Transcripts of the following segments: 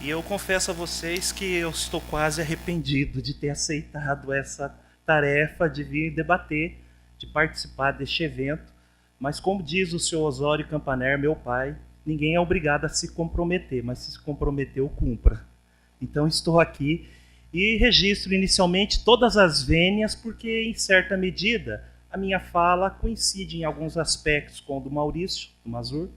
E eu confesso a vocês que eu estou quase arrependido de ter aceitado essa tarefa de vir debater, de participar deste evento. Mas como diz o senhor Osório Campaner, meu pai, ninguém é obrigado a se comprometer, mas se comprometeu, cumpra. Então estou aqui e registro inicialmente todas as vênias, porque em certa medida a minha fala coincide em alguns aspectos com o do Maurício, do Mazur,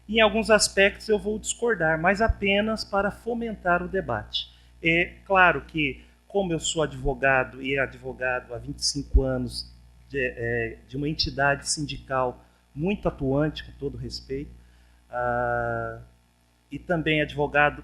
e em alguns aspectos eu vou discordar, mas apenas para fomentar o debate. É claro que, como eu sou advogado e advogado há 25 anos de uma entidade sindical muito atuante, com todo respeito, e também advogado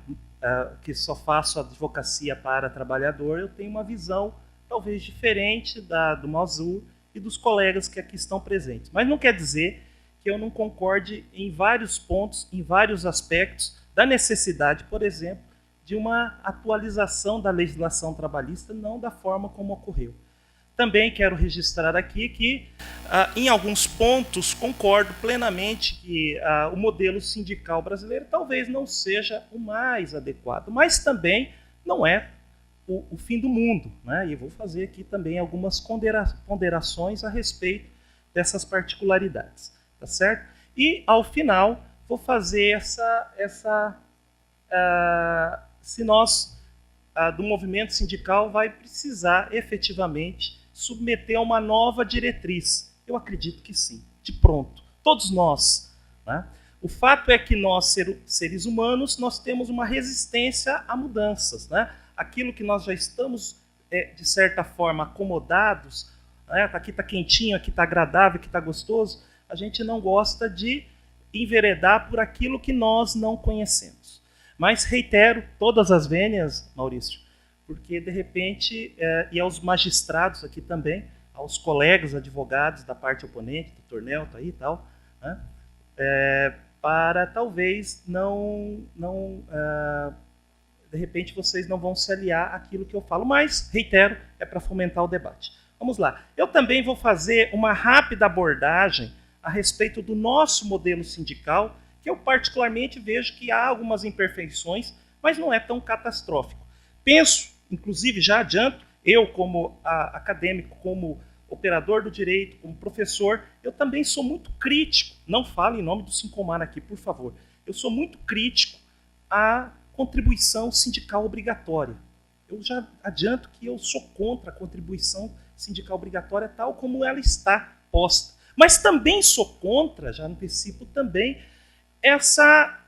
que só faço advocacia para trabalhador, eu tenho uma visão talvez diferente do Mazur e dos colegas que aqui estão presentes. Mas não quer dizer que eu não concorde em vários pontos, em vários aspectos, da necessidade, por exemplo, de uma atualização da legislação trabalhista, não da forma como ocorreu. Também quero registrar aqui que, em alguns pontos, concordo plenamente que o modelo sindical brasileiro talvez não seja o mais adequado, mas também não é o fim do mundo, né? E eu vou fazer aqui também algumas ponderações a respeito dessas particularidades, tá certo? E, ao final, vou fazer se nós, do movimento sindical, vai precisar efetivamente submeter a uma nova diretriz. Eu acredito que sim, de pronto. Todos nós. Né? O fato é que nós, seres humanos, nós temos uma resistência a mudanças. Né? Aquilo que nós já estamos, de certa forma, acomodados, né? Aqui está quentinho, aqui está agradável, aqui está gostoso, a gente não gosta de enveredar por aquilo que nós não conhecemos. Mas reitero todas as vênias, Maurício, porque, de repente, e aos magistrados aqui também, aos colegas advogados da parte oponente, do Tornel, tá aí e tal, né? Para talvez de repente vocês não vão se aliar àquilo que eu falo, mas, reitero, é para fomentar o debate. Vamos lá. Eu também vou fazer uma rápida abordagem a respeito do nosso modelo sindical, que eu particularmente vejo que há algumas imperfeições, mas não é tão catastrófico. Penso, inclusive, já adianto, eu como acadêmico, como operador do direito, como professor, eu também sou muito crítico, não falo em nome do Sincomar aqui, por favor, eu sou muito crítico à contribuição sindical obrigatória. Eu já adianto que eu sou contra a contribuição sindical obrigatória tal como ela está posta. Mas também sou contra, já antecipo também, essa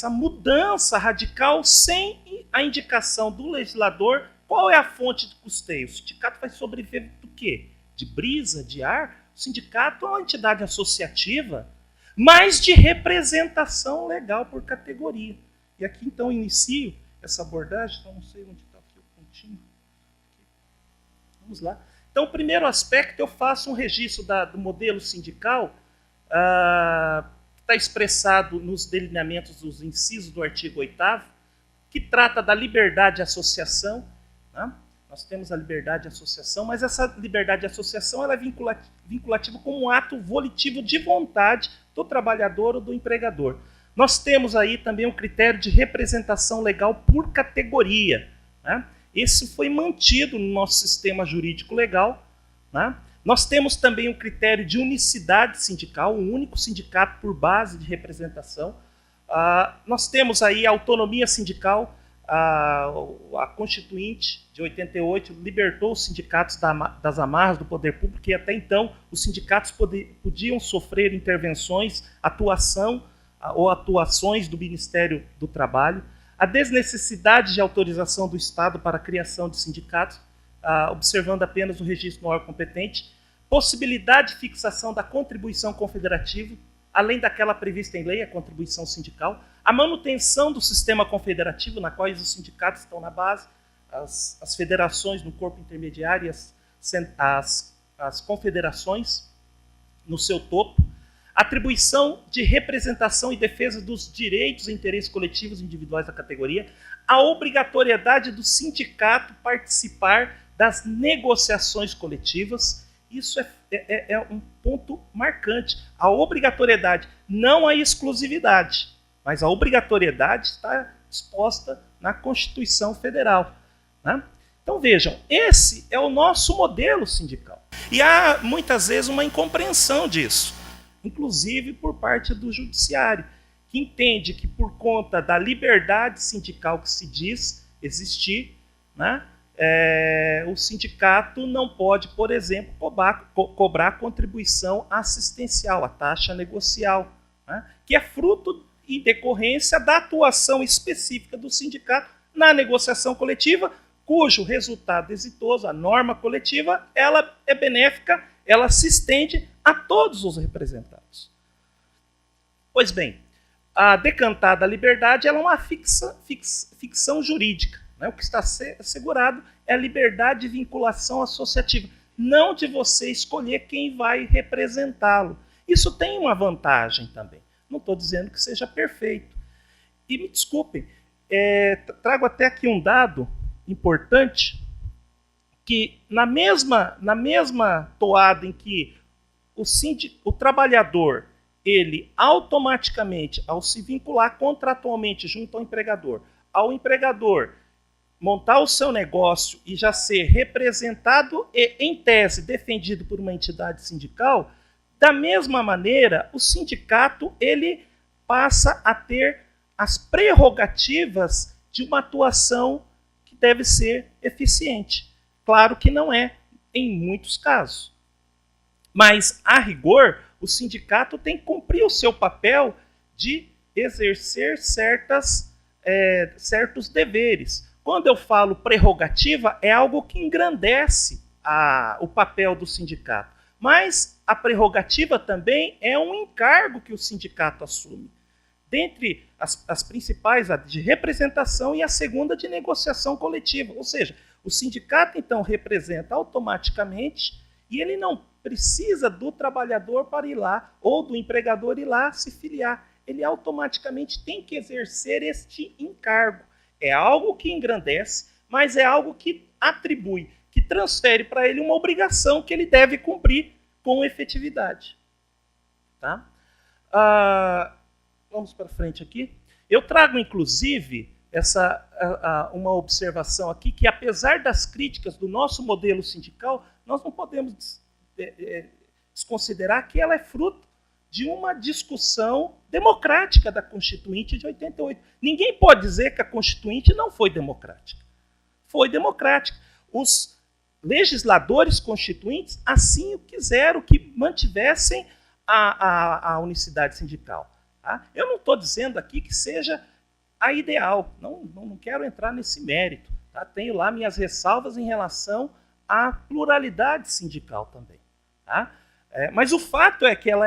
mudança radical sem a indicação do legislador. Qual é a fonte de custeio? O sindicato vai sobreviver do quê? De brisa, de ar? O sindicato é uma entidade associativa, mas de representação legal por categoria. E aqui, então, inicio essa abordagem. Então, não sei onde está aqui o pontinho. Vamos lá. Então, o primeiro aspecto, eu faço um registro do modelo sindical, que está expressado nos delineamentos dos incisos do artigo 8º, que trata da liberdade de associação. Né? Nós temos a liberdade de associação, mas essa liberdade de associação ela é vinculativa como um ato volitivo de vontade do trabalhador ou do empregador. Nós temos aí também um critério de representação legal por categoria. Né? Esse foi mantido no nosso sistema jurídico legal. Né? Nós temos também um critério de unicidade sindical, um único sindicato por base de representação. Nós temos aí a autonomia sindical, a Constituinte de 88 libertou os sindicatos das amarras do poder público, e até então os sindicatos podiam sofrer intervenções, atuações do Ministério do Trabalho. A desnecessidade de autorização do Estado para a criação de sindicatos, observando apenas o registro no órgão competente, possibilidade de fixação da contribuição confederativa, além daquela prevista em lei, a contribuição sindical, a manutenção do sistema confederativo, na qual os sindicatos estão na base, as federações no corpo intermediário e as confederações no seu topo, atribuição de representação e defesa dos direitos e interesses coletivos e individuais da categoria, a obrigatoriedade do sindicato participar das negociações coletivas. Isso é um ponto marcante. A obrigatoriedade, não a exclusividade, mas a obrigatoriedade está exposta na Constituição Federal, né? Então vejam, esse é o nosso modelo sindical. E há muitas vezes uma incompreensão disso, inclusive por parte do judiciário, que entende que por conta da liberdade sindical que se diz existir, né, o sindicato não pode, por exemplo, cobrar contribuição assistencial, a taxa negocial, né, que é fruto e decorrência da atuação específica do sindicato na negociação coletiva, cujo resultado exitoso, a norma coletiva, ela é benéfica, ela se estende a todos os representados. Pois bem, a decantada liberdade ela é uma ficção jurídica, né? O que está assegurado é a liberdade de vinculação associativa, não de você escolher quem vai representá-lo. Isso tem uma vantagem também. Não estou dizendo que seja perfeito. E me desculpem, trago até aqui um dado importante, que na mesma toada em que o trabalhador, ele automaticamente, ao se vincular contratualmente junto ao empregador montar o seu negócio e já ser representado e, em tese, defendido por uma entidade sindical, da mesma maneira, o sindicato ele passa a ter as prerrogativas de uma atuação que deve ser eficiente. Claro que não é em muitos casos. Mas, a rigor, o sindicato tem que cumprir o seu papel de exercer certos deveres. Quando eu falo prerrogativa, é algo que engrandece o papel do sindicato. Mas a prerrogativa também é um encargo que o sindicato assume. Dentre as principais, a de representação e a segunda de negociação coletiva. Ou seja, o sindicato, então, representa automaticamente e ele não precisa do trabalhador para ir lá ou do empregador ir lá se filiar. Ele automaticamente tem que exercer este encargo. É algo que engrandece, mas é algo que atribui, que transfere para ele uma obrigação que ele deve cumprir com efetividade. Tá? Vamos para frente aqui. Eu trago, inclusive, uma observação aqui, que apesar das críticas do nosso modelo sindical, nós não podemos desconsiderar que ela é fruto de uma discussão democrática da Constituinte de 88. Ninguém pode dizer que a Constituinte não foi democrática. Foi democrática. Os legisladores constituintes assim o quiseram, que mantivessem a unicidade sindical. Tá? Eu não estou dizendo aqui que seja a ideal, não quero entrar nesse mérito. Tá? Tenho lá minhas ressalvas em relação à pluralidade sindical também. Tá? Mas o fato é que ela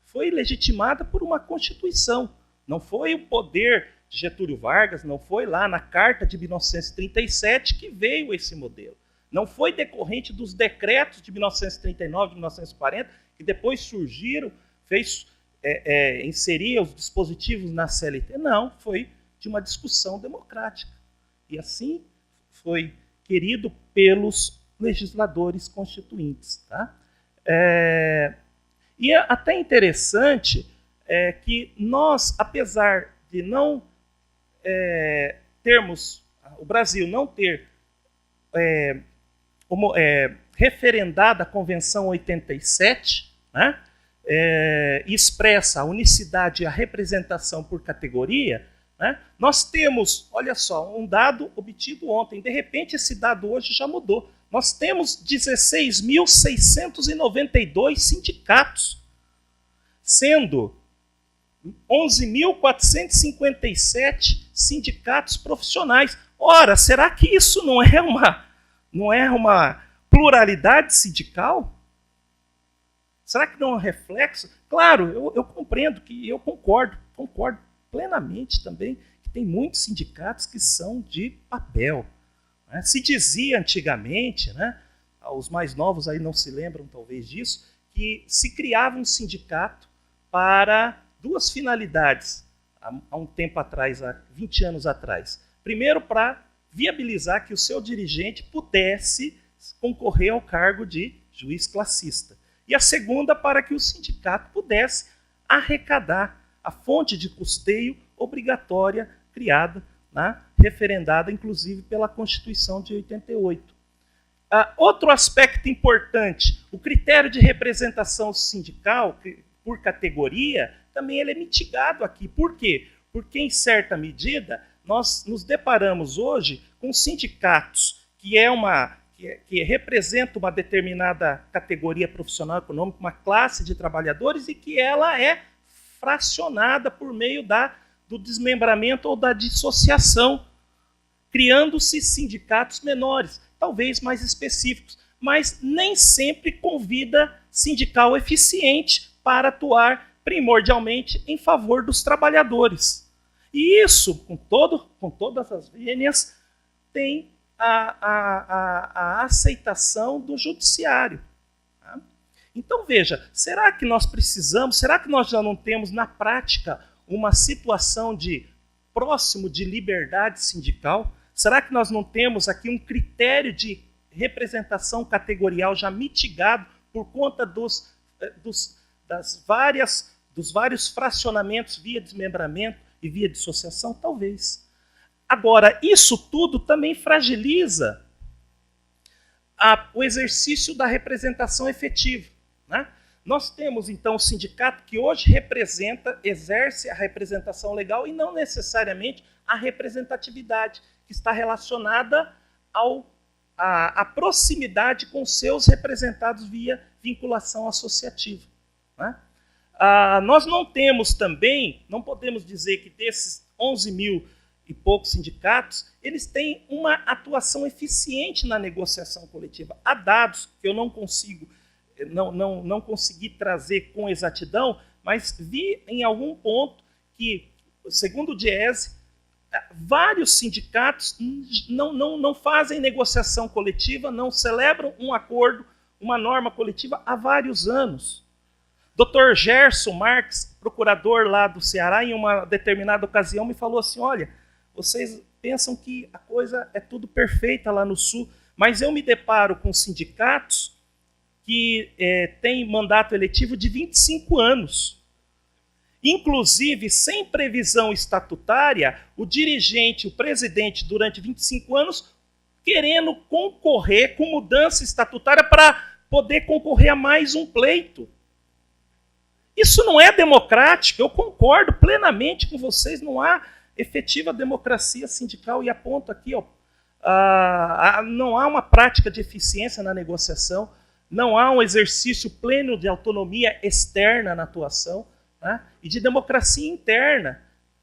foi legitimada por uma Constituição. Não foi o poder de Getúlio Vargas, não foi lá na Carta de 1937 que veio esse modelo. Não foi decorrente dos decretos de 1939, de 1940, que depois surgiram, inseria os dispositivos na CLT. Não, foi de uma discussão democrática. E assim foi querido pelos legisladores constituintes. Tá? E é até interessante que nós, apesar de não o Brasil não ter referendado a Convenção 87, né, expressa a unicidade e a representação por categoria, né, nós temos, olha só, um dado obtido ontem. De repente, esse dado hoje já mudou. Nós temos 16.692 sindicatos, sendo 11.457 sindicatos profissionais. Ora, será que isso não é uma pluralidade sindical? Será que não é um reflexo? Claro, eu compreendo que eu concordo plenamente também que tem muitos sindicatos que são de papel. Né? Se dizia antigamente, né, os mais novos aí não se lembram talvez disso, que se criava um sindicato para duas finalidades, há um tempo atrás, há 20 anos atrás. Primeiro, para viabilizar que o seu dirigente pudesse concorrer ao cargo de juiz classista. E a segunda, para que o sindicato pudesse arrecadar a fonte de custeio obrigatória criada, né, referendada, inclusive, pela Constituição de 88. Outro aspecto importante, o critério de representação sindical por categoria, também ele é mitigado aqui. Por quê? Porque, em certa medida, nós nos deparamos hoje com sindicatos que representam uma determinada categoria profissional econômica, uma classe de trabalhadores, e que ela é fracionada por meio do desmembramento ou da dissociação, criando-se sindicatos menores, talvez mais específicos, mas nem sempre com vida sindical eficiente para atuar primordialmente em favor dos trabalhadores. E isso, com todas as vênias, tem a aceitação do judiciário. Tá? Então, veja, será que nós já não temos, na prática, uma situação próximo de liberdade sindical? Será que nós não temos aqui um critério de representação categorial já mitigado por conta dos vários fracionamentos via desmembramento e via dissociação? Talvez. Agora, isso tudo também fragiliza o exercício da representação efetiva. Né? Nós temos, então, o sindicato que hoje exerce a representação legal e não necessariamente a representatividade, que está relacionada à proximidade com seus representados via vinculação associativa. Né? Nós não temos também, não podemos dizer que desses 11 mil e poucos sindicatos, eles têm uma atuação eficiente na negociação coletiva. Há dados que eu não consegui trazer com exatidão, mas vi em algum ponto que, segundo o Diese, vários sindicatos não fazem negociação coletiva, não celebram um acordo, uma norma coletiva há vários anos. Dr. Gerson Marques, procurador lá do Ceará, em uma determinada ocasião, me falou assim, olha, vocês pensam que a coisa é tudo perfeita lá no Sul, mas eu me deparo com sindicatos que têm mandato eletivo de 25 anos. Inclusive, sem previsão estatutária, o dirigente, o presidente, durante 25 anos, querendo concorrer com mudança estatutária para poder concorrer a mais um pleito. Isso não é democrático, eu concordo plenamente com vocês, não há efetiva democracia sindical, e aponto aqui, não há uma prática de eficiência na negociação, não há um exercício pleno de autonomia externa na atuação, né, e de democracia interna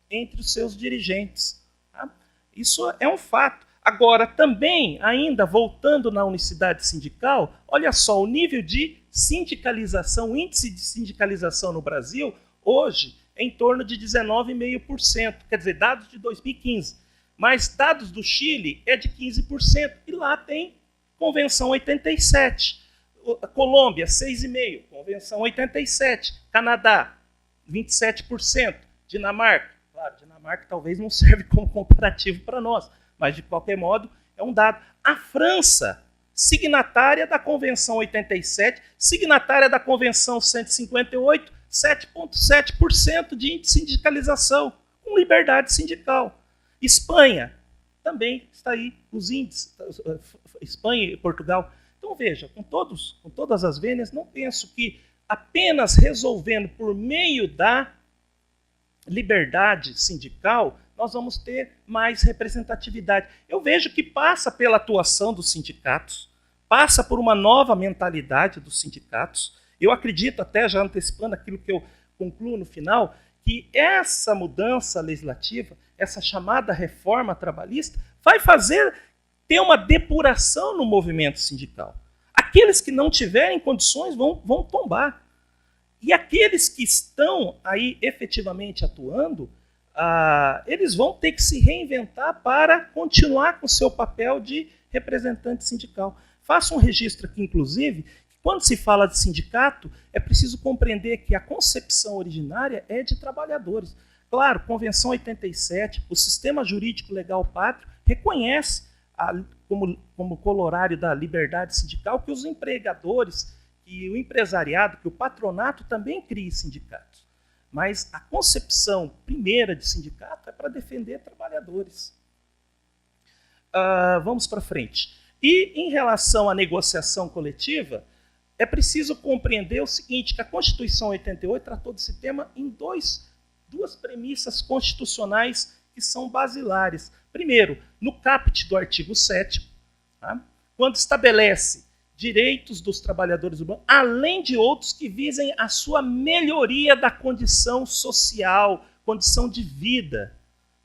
entre os seus dirigentes. Tá? Isso é um fato. Agora, também, ainda voltando na unicidade sindical, olha só, o nível de sindicalização, o índice de sindicalização no Brasil, hoje, é em torno de 19,5%, quer dizer, dados de 2015. Mas dados do Chile é de 15%, e lá tem Convenção 87. Colômbia, 6,5%, Convenção 87. Canadá, 27%. Dinamarca, claro, Dinamarca talvez não serve como comparativo para nós, mas, de qualquer modo, é um dado. A França, signatária da Convenção 87, signatária da Convenção 158, 7,7% de índice de sindicalização, com liberdade sindical. Espanha, também está aí os índices, Espanha e Portugal. Então, veja, com todas as vênias, não penso que apenas resolvendo por meio da liberdade sindical, nós vamos ter mais representatividade. Eu vejo que passa pela atuação dos sindicatos, passa por uma nova mentalidade dos sindicatos. Eu acredito, até já antecipando aquilo que eu concluo no final, que essa mudança legislativa, essa chamada reforma trabalhista, vai ter uma depuração no movimento sindical. Aqueles que não tiverem condições vão tombar. E aqueles que estão aí efetivamente atuando, eles vão ter que se reinventar para continuar com o seu papel de representante sindical. Faço um registro aqui, inclusive, que quando se fala de sindicato, é preciso compreender que a concepção originária é de trabalhadores. Claro, Convenção 87, o sistema jurídico legal pátrio, reconhece como colorário da liberdade sindical que os empregadores, que o empresariado, que o patronato também crie sindicatos. Mas a concepção primeira de sindicato é para defender trabalhadores. Vamos para frente. E em relação à negociação coletiva, é preciso compreender o seguinte, que a Constituição 88 tratou desse tema em duas premissas constitucionais que são basilares. Primeiro, no caput do artigo 7º, tá? Quando estabelece direitos dos trabalhadores urbanos, além de outros que visem a sua melhoria da condição social, condição de vida,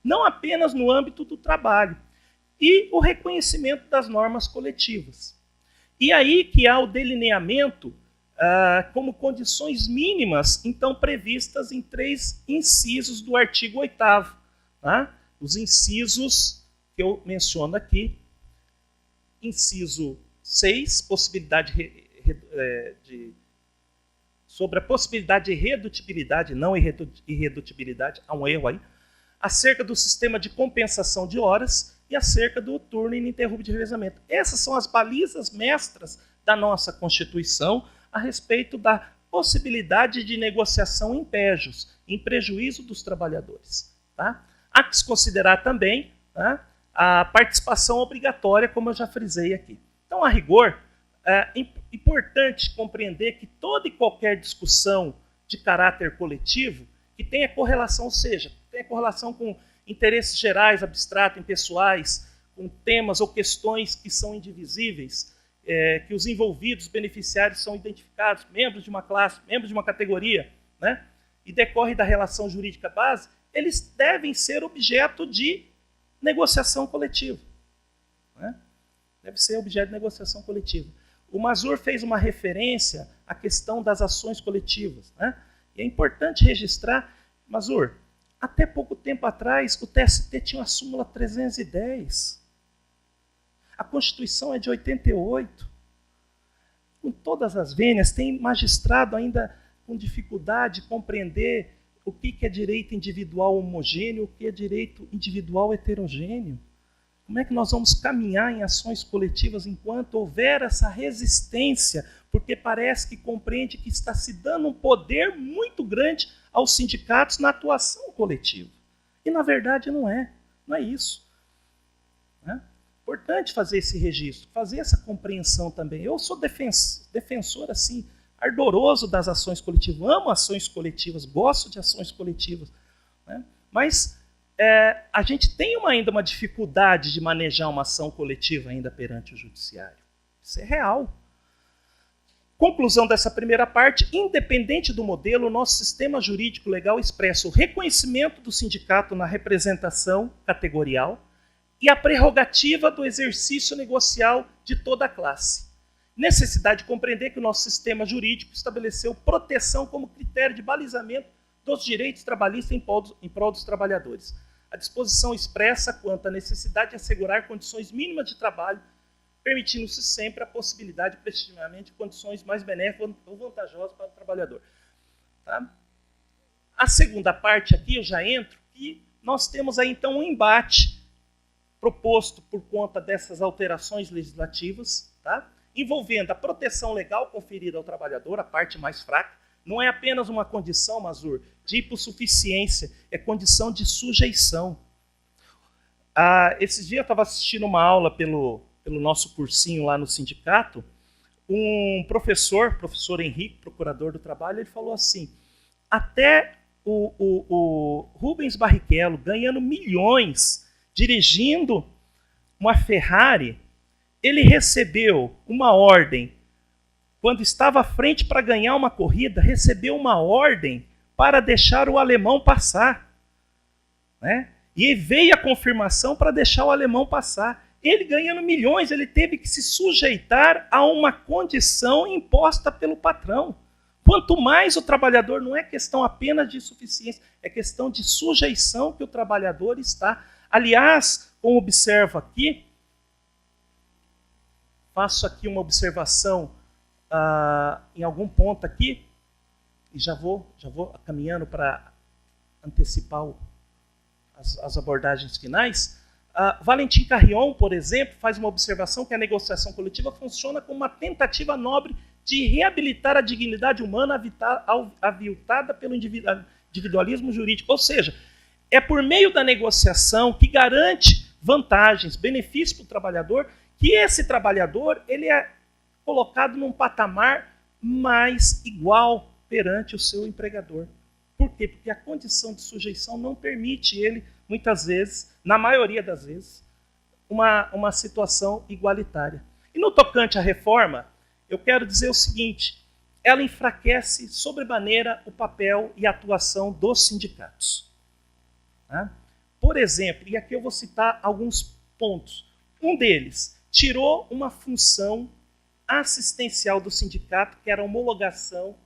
não apenas no âmbito do trabalho, e o reconhecimento das normas coletivas. E aí que há o delineamento como condições mínimas, então previstas em 3 incisos do artigo 8º. Tá? Os incisos que eu menciono aqui, inciso 6, sobre a possibilidade de redutibilidade, não irredutibilidade, há um erro aí, acerca do sistema de compensação de horas e acerca do turno ininterrupto de revezamento. Essas são as balizas mestras da nossa Constituição a respeito da possibilidade de negociação em pégios, em prejuízo dos trabalhadores. Tá? Há que se considerar também, tá, a participação obrigatória, como eu já frisei aqui. Então, a rigor, é importante compreender que toda e qualquer discussão de caráter coletivo que tenha correlação, ou seja, tenha correlação com interesses gerais, abstratos, impessoais, com temas ou questões que são indivisíveis, que os envolvidos, beneficiários, são identificados, membros de uma classe, membros de uma categoria, né, e decorre da relação jurídica base, eles devem ser objeto de negociação coletiva. Né? Deve ser objeto de negociação coletiva. O Mazur fez uma referência à questão das ações coletivas. Né? E é importante registrar, Mazur, até pouco tempo atrás, o TST tinha a súmula 310. A Constituição é de 88. Com todas as vênias, tem magistrado ainda com dificuldade de compreender o que é direito individual homogêneo, o que é direito individual heterogêneo. Como é que nós vamos caminhar em ações coletivas enquanto houver essa resistência? Porque parece que compreende que está se dando um poder muito grande aos sindicatos na atuação coletiva. E, na verdade, não é isso. Né? Importante fazer esse registro, fazer essa compreensão também. Eu sou defensor, assim, ardoroso das ações coletivas, amo ações coletivas, gosto de ações coletivas. Né? Mas a gente tem ainda uma dificuldade de manejar uma ação coletiva ainda perante o judiciário. Isso é real. Conclusão dessa primeira parte, independente do modelo, o nosso sistema jurídico legal expressa o reconhecimento do sindicato na representação categorial e a prerrogativa do exercício negocial de toda a classe. Necessidade de compreender que o nosso sistema jurídico estabeleceu proteção como critério de balizamento dos direitos trabalhistas em prol dos trabalhadores. A disposição expressa quanto à necessidade de assegurar condições mínimas de trabalho, permitindo-se sempre a possibilidade de prestigiamente condições mais benéficas ou vantajosas para o trabalhador. Tá? A segunda parte aqui, eu já entro, que nós temos aí então um embate proposto por conta dessas alterações legislativas, tá? Envolvendo a proteção legal conferida ao trabalhador, a parte mais fraca. Não é apenas uma condição, Mazur, de hipossuficiência, é condição de sujeição. Esses dias eu estava assistindo uma aula pelo nosso cursinho lá no sindicato, um professor Henrique, procurador do trabalho, ele falou assim, até o Rubens Barrichello, ganhando milhões, dirigindo uma Ferrari, ele recebeu uma ordem, quando estava à frente para ganhar uma corrida, recebeu uma ordem para deixar o alemão passar. Né? E veio a confirmação para deixar o alemão passar. Ele ganhando milhões, ele teve que se sujeitar a uma condição imposta pelo patrão. Quanto mais o trabalhador, não é questão apenas de suficiência, é questão de sujeição que o trabalhador está. Aliás, como observo aqui, faço aqui uma observação em algum ponto aqui, e já vou caminhando para antecipar as abordagens finais. Valentim Carrion, por exemplo, faz uma observação que a negociação coletiva funciona como uma tentativa nobre de reabilitar a dignidade humana aviltada pelo individualismo jurídico. Ou seja, é por meio da negociação que garante vantagens, benefícios para o trabalhador, que esse trabalhador ele é colocado num patamar mais igual perante o seu empregador. Por quê? Porque a condição de sujeição não permite ele, muitas vezes, na maioria das vezes, uma situação igualitária. E no tocante à reforma, eu quero dizer o seguinte: ela enfraquece sobremaneira o papel e a atuação dos sindicatos. Tá? Por exemplo, e aqui eu vou citar alguns pontos. Um deles, tirou uma função assistencial do sindicato, que era a homologação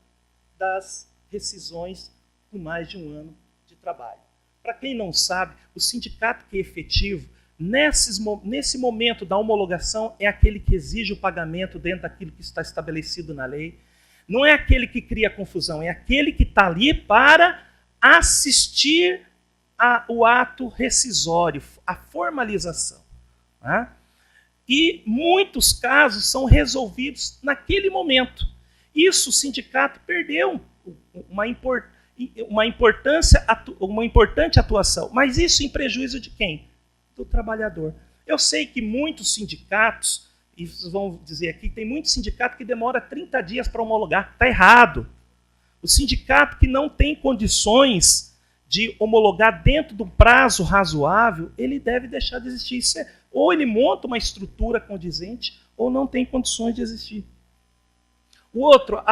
das rescisões com mais de um ano de trabalho. Para quem não sabe, o sindicato que é efetivo, nesse momento da homologação, é aquele que exige o pagamento dentro daquilo que está estabelecido na lei. Não é aquele que cria confusão, é aquele que está ali para assistir o ato rescisório, a formalização. Tá? E muitos casos são resolvidos naquele momento. Isso o sindicato perdeu uma importante atuação. Mas isso em prejuízo de quem? Do trabalhador. Eu sei que muitos sindicatos, e vocês vão dizer aqui, tem muito sindicato que demora 30 dias para homologar. Está errado. O sindicato que não tem condições de homologar dentro do prazo razoável, ele deve deixar de existir. Ou ele monta uma estrutura condizente, ou não tem condições de existir. O outro,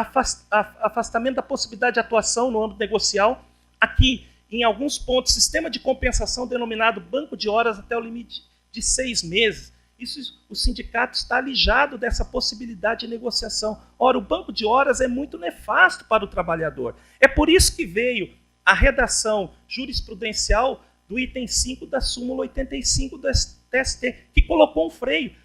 afastamento da possibilidade de atuação no âmbito negocial. Aqui, em alguns pontos, sistema de compensação denominado banco de horas até o limite de 6 meses. O sindicato está alijado dessa possibilidade de negociação. Ora, o banco de horas é muito nefasto para o trabalhador. É por isso que veio a redação jurisprudencial do item 5 da súmula 85 do TST, que colocou um freio.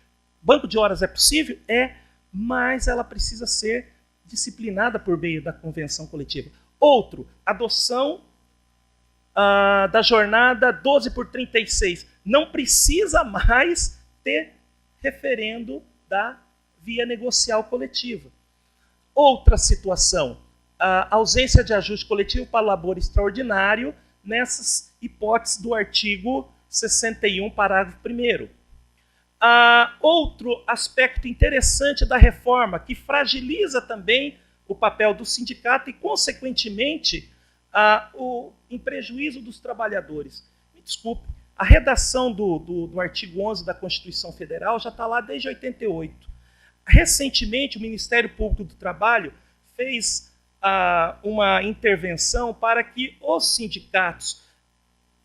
Banco de horas é possível? É, mas ela precisa ser disciplinada por meio da convenção coletiva. Outro, adoção da jornada 12/36. Não precisa mais ter referendo da via negocial coletiva. Outra situação, a ausência de ajuste coletivo para labor extraordinário nessas hipóteses do artigo 61, parágrafo 1º. Outro aspecto interessante da reforma, que fragiliza também o papel do sindicato e, consequentemente, em prejuízo dos trabalhadores. Me desculpe, a redação do artigo 11 da Constituição Federal já está lá desde 88. Recentemente, o Ministério Público do Trabalho fez uma intervenção para que os sindicatos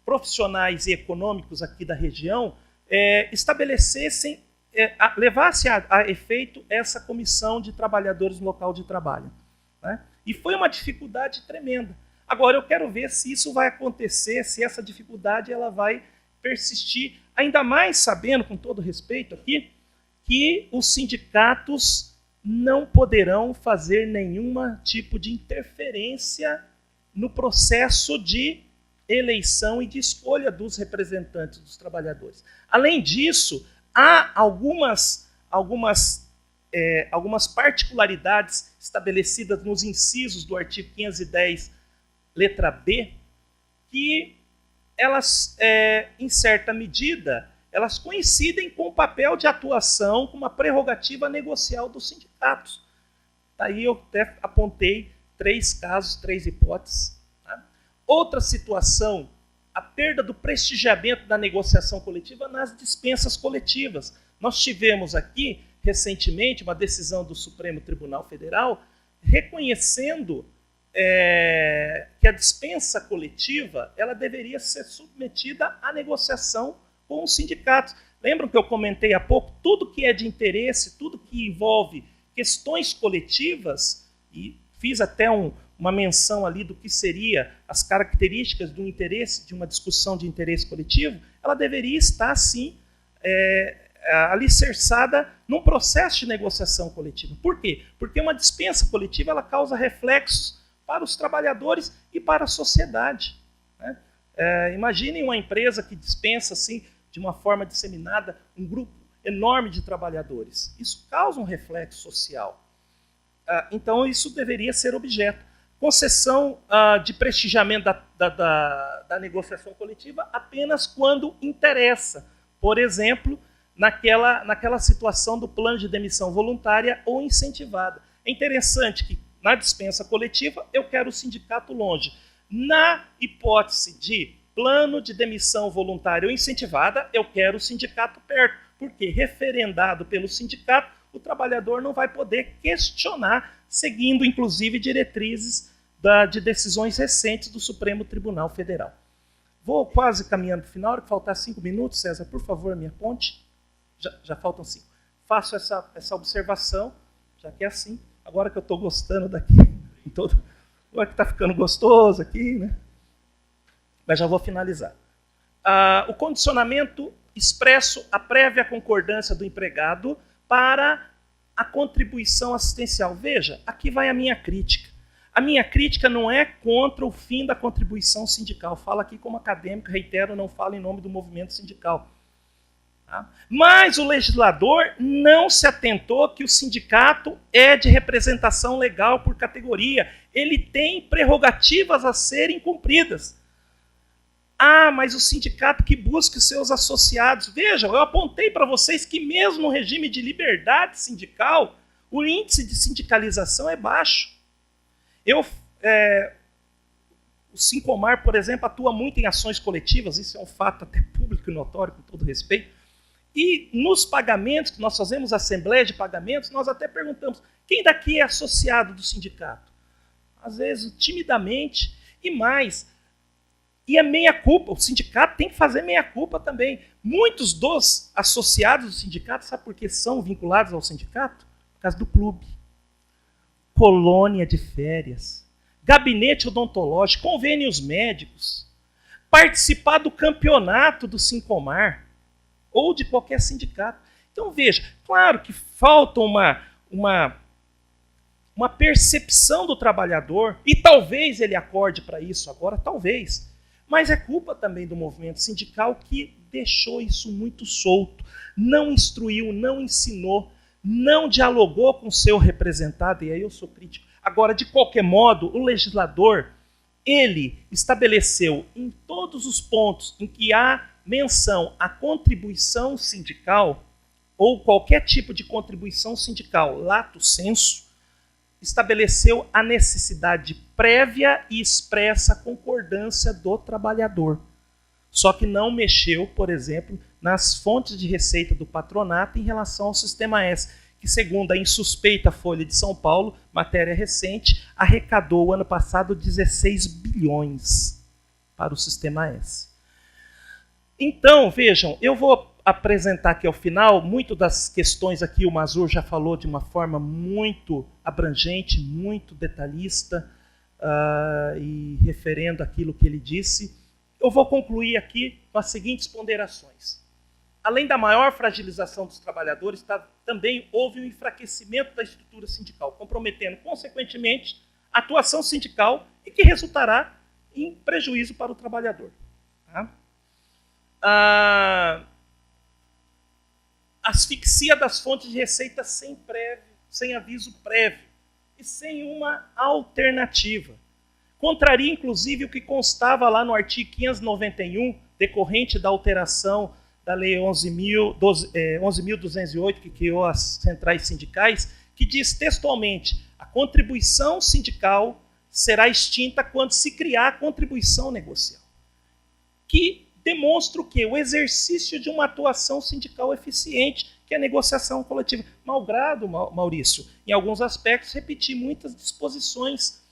profissionais e econômicos aqui da região estabelecessem, levasse a efeito essa comissão de trabalhadores no local de trabalho. Né? E foi uma dificuldade tremenda. Agora, eu quero ver se isso vai acontecer, se essa dificuldade ela vai persistir, ainda mais sabendo, com todo respeito aqui, que os sindicatos não poderão fazer nenhum tipo de interferência no processo de eleição e de escolha dos representantes dos trabalhadores. Além disso, há algumas particularidades estabelecidas nos incisos do artigo 510, letra B, que elas, em certa medida, elas coincidem com o papel de atuação, com uma prerrogativa negocial dos sindicatos. Daí eu até apontei 3 casos, 3 hipóteses. Tá? Outra situação, a perda do prestigiamento da negociação coletiva nas dispensas coletivas. Nós tivemos aqui, recentemente, uma decisão do Supremo Tribunal Federal reconhecendo que a dispensa coletiva ela deveria ser submetida à negociação com os sindicatos. Lembram que eu comentei há pouco? Tudo que é de interesse, tudo que envolve questões coletivas, e fiz até uma menção ali do que seria as características do interesse, de uma discussão de interesse coletivo, ela deveria estar, sim, alicerçada num processo de negociação coletiva. Por quê? Porque uma dispensa coletiva ela causa reflexos para os trabalhadores e para a sociedade. Né? Imaginem uma empresa que dispensa, assim, de uma forma disseminada, um grupo enorme de trabalhadores. Isso causa um reflexo social. Então, isso deveria ser objeto. concessão de prestigiamento da negociação coletiva apenas quando interessa. Por exemplo, naquela situação do plano de demissão voluntária ou incentivada. É interessante que, na dispensa coletiva, eu quero o sindicato longe. Na hipótese de plano de demissão voluntária ou incentivada, eu quero o sindicato perto, porque, referendado pelo sindicato, o trabalhador não vai poder questionar, seguindo, inclusive, diretrizes de decisões recentes do Supremo Tribunal Federal. Vou quase caminhando para o final, que faltar 5 minutos, César, por favor, minha ponte. Já faltam 5. Faço essa observação, já que é assim. Agora que eu estou gostando daqui, agora que está ficando gostoso aqui, né? Mas já vou finalizar. O condicionamento expresso a prévia concordância do empregado para a contribuição assistencial. Veja, aqui vai a minha crítica. A minha crítica não é contra o fim da contribuição sindical. Falo aqui como acadêmico, reitero, não falo em nome do movimento sindical. Tá? Mas o legislador não se atentou que o sindicato é de representação legal por categoria. Ele tem prerrogativas a serem cumpridas. Mas o sindicato que busca os seus associados. Vejam, eu apontei para vocês que mesmo no regime de liberdade sindical, o índice de sindicalização é baixo. O Sincomar, por exemplo, atua muito em ações coletivas, isso é um fato até público e notório, com todo respeito. E nos pagamentos, que nós fazemos assembleia de pagamentos, nós até perguntamos, quem daqui é associado do sindicato? Às vezes, timidamente, e mais. E a meia-culpa, o sindicato tem que fazer meia-culpa também. Muitos dos associados do sindicato, sabe por que são vinculados ao sindicato? Por causa do clube. Colônia de férias, gabinete odontológico, convênios médicos, participar do campeonato do Sincomar ou de qualquer sindicato. Então, veja, claro que falta uma percepção do trabalhador, e talvez ele acorde para isso agora, talvez, mas é culpa também do movimento sindical que deixou isso muito solto, não instruiu, não ensinou, não dialogou com o seu representado, e aí eu sou crítico. Agora, de qualquer modo, o legislador, ele estabeleceu em todos os pontos em que há menção à contribuição sindical, ou qualquer tipo de contribuição sindical, lato sensu, estabeleceu a necessidade de prévia e expressa concordância do trabalhador. Só que não mexeu, por exemplo, nas fontes de receita do patronato em relação ao Sistema S, que, segundo a insuspeita Folha de São Paulo, matéria recente, arrecadou, ano passado, 16 bilhões para o Sistema S. Então, vejam, eu vou apresentar aqui ao final, muito das questões aqui o Mazur já falou de uma forma muito abrangente, muito detalhista, e referendo aquilo que ele disse. Eu vou concluir aqui com as seguintes ponderações. Além da maior fragilização dos trabalhadores, também houve um enfraquecimento da estrutura sindical, comprometendo, consequentemente, a atuação sindical e que resultará em prejuízo para o trabalhador. Tá? Asfixia das fontes de receita sem aviso prévio e sem uma alternativa. Contraria, inclusive, o que constava lá no artigo 591, decorrente da alteração da Lei 11.208, que criou as centrais sindicais, que diz textualmente: a contribuição sindical será extinta quando se criar a contribuição negocial. Que demonstra o quê? O exercício de uma atuação sindical eficiente, que é a negociação coletiva. Malgrado, Maurício, em alguns aspectos, repetir muitas disposições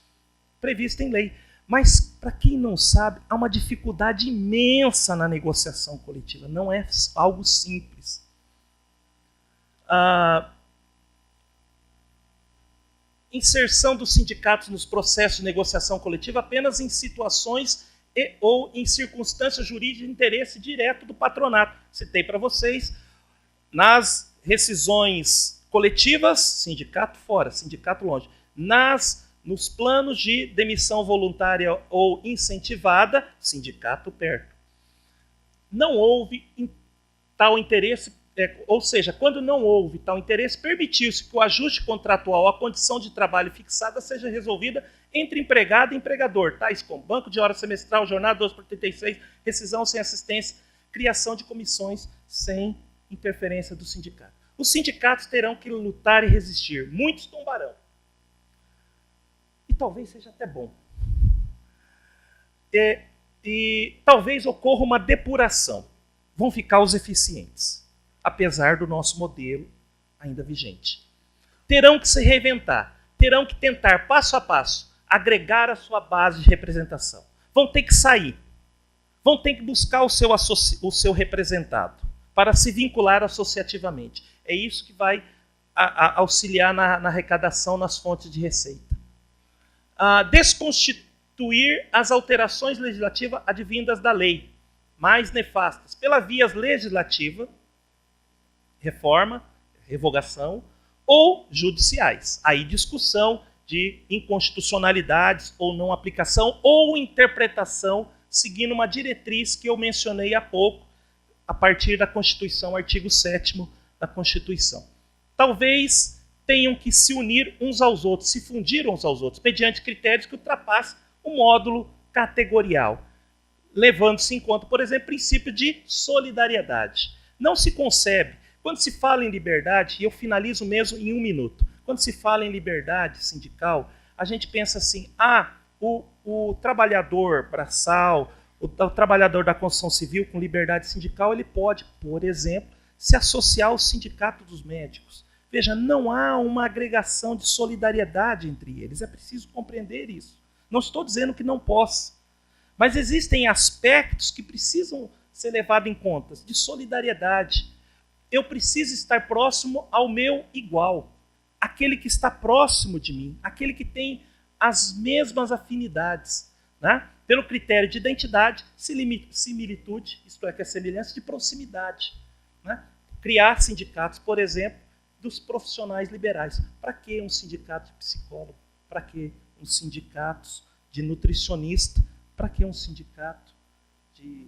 previstas em lei. Mas, para quem não sabe, há uma dificuldade imensa na negociação coletiva. Não é algo simples. Inserção dos sindicatos nos processos de negociação coletiva apenas em situações ou em circunstâncias jurídicas de interesse direto do patronato. Citei para vocês, nas rescisões coletivas, sindicato fora, sindicato longe. Nos planos de demissão voluntária ou incentivada, sindicato perto. Não houve tal interesse ou seja, quando não houve tal interesse, permitiu-se que o ajuste contratual à condição de trabalho fixada seja resolvida entre empregado e empregador, tais como banco de hora semestral, jornada 12/36, rescisão sem assistência, criação de comissões sem interferência do sindicato. Os sindicatos terão que lutar e resistir. Muitos tombarão. E talvez seja até bom. E talvez ocorra uma depuração. Vão ficar os eficientes, apesar do nosso modelo ainda vigente. Terão que se reinventar. Terão que tentar, passo a passo, agregar a sua base de representação. Vão ter que sair. Vão ter que buscar o seu representado para se vincular associativamente. É isso que vai auxiliar na arrecadação nas fontes de receita. Desconstituir as alterações legislativas advindas da lei, mais nefastas, pela via legislativa, reforma, revogação, ou judiciais. Aí discussão de inconstitucionalidades ou não aplicação ou interpretação seguindo uma diretriz que eu mencionei há pouco, a partir da Constituição, artigo 7º da Constituição. Talvez tenham que se unir uns aos outros, se fundir uns aos outros, mediante critérios que ultrapassem o módulo categorial, levando-se em conta, por exemplo, o princípio de solidariedade. Não se concebe, quando se fala em liberdade, e eu finalizo mesmo em 1 minuto, quando se fala em liberdade sindical, a gente pensa assim, o trabalhador braçal, o trabalhador da construção civil com liberdade sindical, ele pode, por exemplo, se associar ao sindicato dos médicos. Veja, não há uma agregação de solidariedade entre eles, é preciso compreender isso. Não estou dizendo que não possa, mas existem aspectos que precisam ser levados em conta, de solidariedade. Eu preciso estar próximo ao meu igual, aquele que está próximo de mim, aquele que tem as mesmas afinidades, né? Pelo critério de identidade, similitude, isto é, que é semelhança de proximidade. Né? Criar sindicatos, por exemplo, dos profissionais liberais. Para que um sindicato de psicólogo? Para que um sindicato de nutricionista? Para que um sindicato de...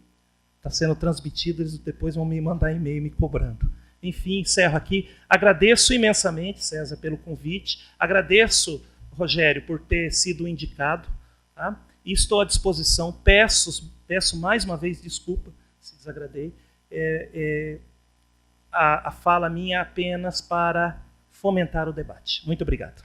Está sendo transmitido, eles depois vão me mandar e-mail me cobrando. Enfim, encerro aqui. Agradeço imensamente, César, pelo convite. Agradeço, Rogério, por ter sido indicado. Tá? E estou à disposição. Peço mais uma vez desculpa se desagradei. A fala minha é apenas para fomentar o debate. Muito obrigado.